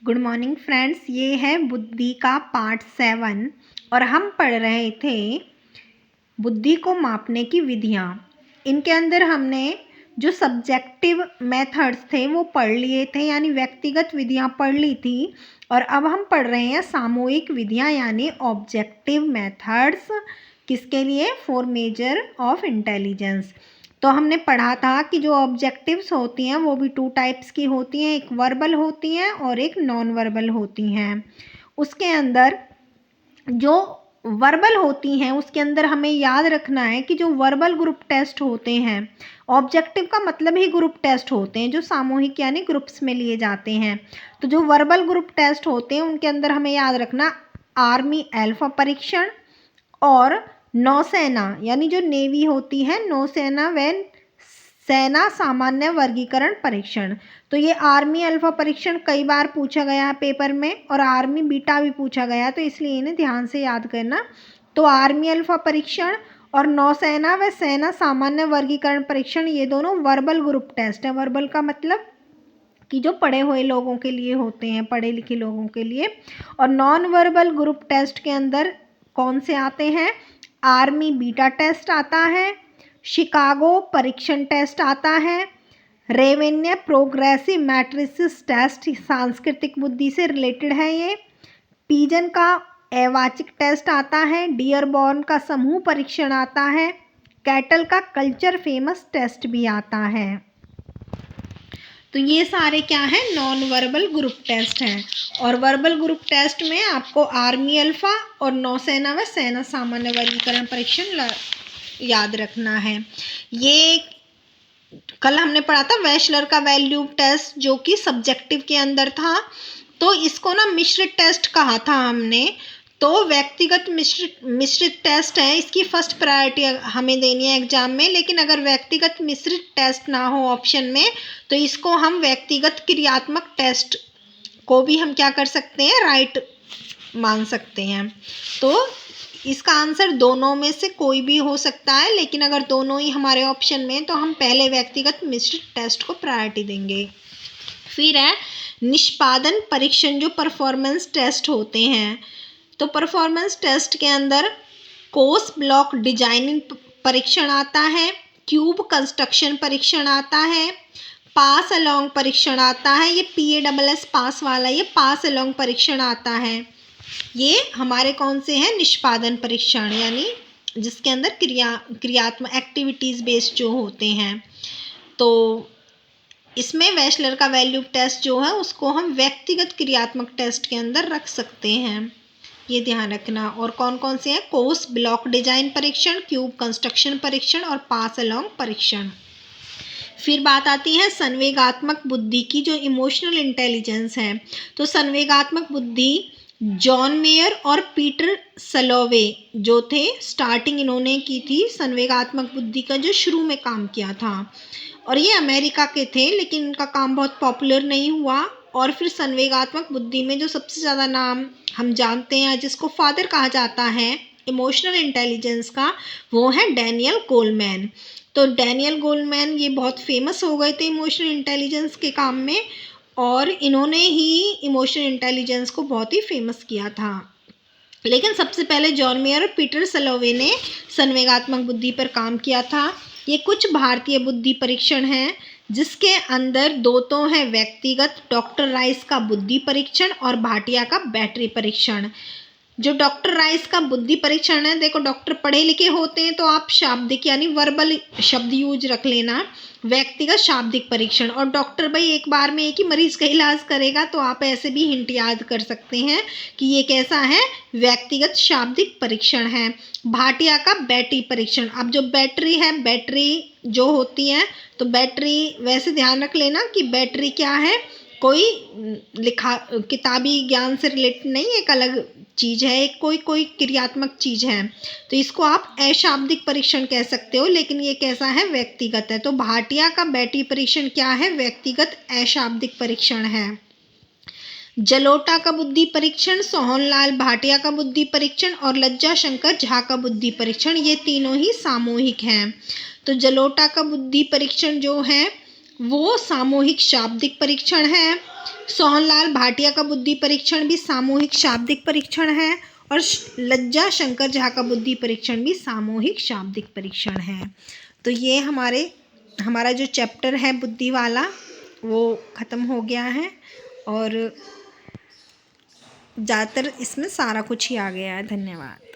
Good morning friends, ये है बुद्धि का पार्ट 7 और हम पढ़ रहे थे बुद्धि को मापने की विधियाँ। इनके अंदर हमने जो सब्जेक्टिव मेथड्स थे वो पढ़ लिए थे, यानी व्यक्तिगत विधियाँ पढ़ ली थी। और अब हम पढ़ रहे हैं सामूहिक विधियाँ यानी ऑब्जेक्टिव मेथड्स। किसके लिए? For measure of intelligence. तो हमने पढ़ा था कि जो ऑब्जेक्टिव्स होती हैं वो भी 2 टाइप्स की होती हैं, एक वर्बल होती हैं और एक नॉन वर्बल होती हैं। उसके अंदर जो वर्बल होती हैं उसके अंदर हमें याद रखना है कि जो वर्बल ग्रुप टेस्ट होते हैं, ऑब्जेक्टिव का मतलब ही ग्रुप टेस्ट होते हैं जो सामूहिक यानी ग्रुप्स में लिए जाते हैं। तो जो वर्बल ग्रुप टेस्ट होते हैं उनके अंदर हमें याद रखना आर्मी अल्फा परीक्षण और नौसेना यानी जो नेवी होती है नौसेना व सेना सामान्य वर्गीकरण परीक्षण। तो ये आर्मी अल्फा परीक्षण कई बार पूछा गया है पेपर में और आर्मी बीटा भी पूछा गया, तो इसलिए इन्हें ध्यान से याद करना। तो आर्मी अल्फा परीक्षण और नौसेना व सेना सामान्य वर्गीकरण परीक्षण ये दोनों वर्बल ग्रुप टेस्ट है। वर्बल का मतलब कि जो पढ़े हुए लोगों के लिए होते हैं, पढ़े लिखे लोगों के लिए। और नॉन वर्बल ग्रुप टेस्ट के अंदर कौन से आते हैं? आर्मी बीटा टेस्ट आता है, शिकागो परीक्षण टेस्ट आता है, रेवेन्यू प्रोग्रेसिव मैट्रिसेस टेस्ट सांस्कृतिक बुद्धि से रिलेटेड है ये, पिजन का अवाचिक टेस्ट आता है, डियरबॉर्न का समूह परीक्षण आता है, कैटल का कल्चर फेमस टेस्ट भी आता है। तो ये सारे क्या है? नॉन वर्बल ग्रुप टेस्ट हैं। और वर्बल ग्रुप टेस्ट में आपको आर्मी अल्फा और नौसेना व सेना सामान्य वर्गीकरण परीक्षण याद रखना है। ये कल हमने पढ़ा था वेशलर का वैल्यू टेस्ट जो कि सब्जेक्टिव के अंदर था, तो इसको ना मिश्रित टेस्ट कहा था हमने। तो व्यक्तिगत मिश्रित टेस्ट है, इसकी फर्स्ट प्रायोरिटी हमें देनी है एग्जाम में। लेकिन अगर व्यक्तिगत मिश्रित टेस्ट ना हो ऑप्शन में तो इसको हम व्यक्तिगत क्रियात्मक टेस्ट को भी हम क्या कर सकते हैं? राइट मान सकते हैं। तो इसका आंसर दोनों में से कोई भी हो सकता है, लेकिन अगर दोनों ही हमारे ऑप्शन में तो हम पहले व्यक्तिगत मिश्रित टेस्ट को प्रायोरिटी देंगे। फिर है निष्पादन परीक्षण जो परफॉर्मेंस टेस्ट होते हैं। तो परफॉर्मेंस टेस्ट के अंदर कोर्स ब्लॉक डिजाइनिंग परीक्षण आता है, क्यूब कंस्ट्रक्शन परीक्षण आता है, पास अलोंग परीक्षण आता है, ये PASS पास वाला ये पास अलोंग परीक्षण आता है। ये हमारे कौन से हैं? निष्पादन परीक्षण यानी जिसके अंदर क्रियात्मक एक्टिविटीज़ बेस्ड जो होते हैं। तो इसमें वेशलर का वैल्यू टेस्ट जो है उसको हम व्यक्तिगत क्रियात्मक टेस्ट के अंदर रख सकते हैं, ये ध्यान रखना। और कौन कौन से हैं? कोर्स ब्लॉक डिजाइन परीक्षण, क्यूब कंस्ट्रक्शन परीक्षण और पास अलोंग परीक्षण। फिर बात आती है संवेगात्मक बुद्धि की, जो इमोशनल इंटेलिजेंस है। तो संवेगात्मक बुद्धि जॉन मेयर और पीटर सलोवे जो थे, स्टार्टिंग इन्होंने की थी संवेगात्मक बुद्धि का जो शुरू में काम किया था। और ये अमेरिका के थे, लेकिन इनका काम बहुत पॉपुलर नहीं हुआ। और फिर संवेगात्मक बुद्धि में जो सबसे ज़्यादा नाम हम जानते हैं, जिसको फादर कहा जाता है इमोशनल इंटेलिजेंस का, वो है डैनियल गोलमैन। तो डैनियल गोलमैन ये बहुत फेमस हो गए थे इमोशनल इंटेलिजेंस के काम में, और इन्होंने ही इमोशनल इंटेलिजेंस को बहुत ही फेमस किया था। लेकिन सबसे पहले जॉन मेयर और पीटर सलोवे ने संवेगात्मक बुद्धि पर काम किया था। ये कुछ भारतीय बुद्धि परीक्षण हैं, जिसके अंदर दो तो हैं व्यक्तिगत, डॉक्टर राइस का बुद्धि परीक्षण और भाटिया का बैटरी परीक्षण। जो डॉक्टर राइस का बुद्धि परीक्षण है, देखो डॉक्टर पढ़े लिखे होते हैं तो आप शाब्दिक यानी वर्बल शब्द यूज रख लेना, व्यक्तिगत शाब्दिक परीक्षण। और डॉक्टर भाई एक बार में एक ही मरीज का इलाज करेगा, तो आप ऐसे भी हिंट याद कर सकते हैं कि ये कैसा है? व्यक्तिगत शाब्दिक परीक्षण है। भाटिया का बैटरी परीक्षण, अब जो बैटरी है, बैटरी जो होती है, तो बैटरी वैसे ध्यान रख लेना कि बैटरी क्या है, कोई लिखा किताबी ज्ञान से रिलेटेड नहीं, एक अलग चीज़ है, एक कोई क्रियात्मक चीज़ है। तो इसको आप अशाब्दिक परीक्षण कह सकते हो, लेकिन ये कैसा है? व्यक्तिगत है। तो भाटिया का बैटरी परीक्षण क्या है? व्यक्तिगत अशाब्दिक परीक्षण है। जलोटा का बुद्धि परीक्षण, सोहनलाल भाटिया का बुद्धि परीक्षण और लज्जा शंकर झा का बुद्धि परीक्षण, ये तीनों ही सामूहिक हैं। तो जलोटा का बुद्धि परीक्षण जो है वो सामूहिक शाब्दिक परीक्षण है। सोहनलाल भाटिया का बुद्धि परीक्षण भी सामूहिक शाब्दिक परीक्षण है और लज्जा शंकर झा का बुद्धि परीक्षण भी सामूहिक शाब्दिक परीक्षण है। तो ये हमारा जो चैप्टर है बुद्धि वाला वो ख़त्म हो गया है और ज़्यादातर इसमें सारा कुछ ही आ गया है। धन्यवाद।